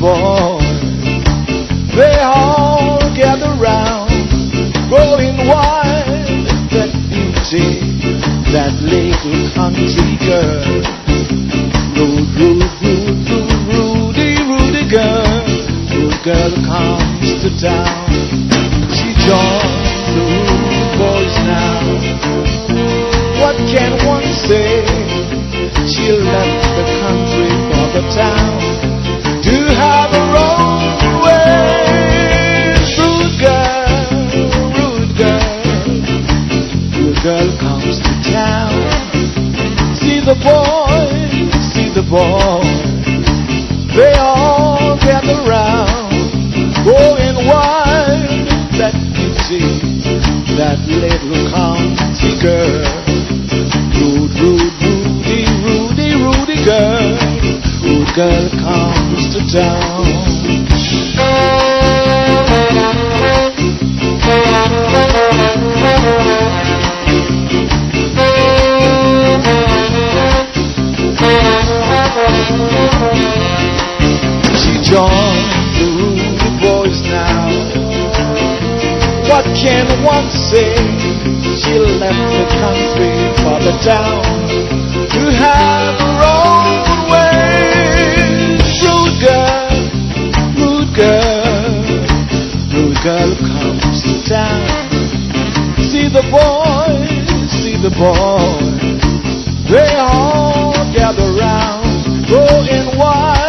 boy. They all gather round, growing wild, that beauty, that little country girl. Rudy girl. Rude girl comes to town. She joins the rude boys now. What can one say? She left the country for the town to have her own way. Rude girl comes to town. See the boy, they all gather round, going wild, that beauty, that little country girl. Rudy girl. Rude girl comes to town. She joined the rude boys now. What can one say? She left the country for the town to have her own way. Rude girl comes to town. See the boy, they all gather round, going wild.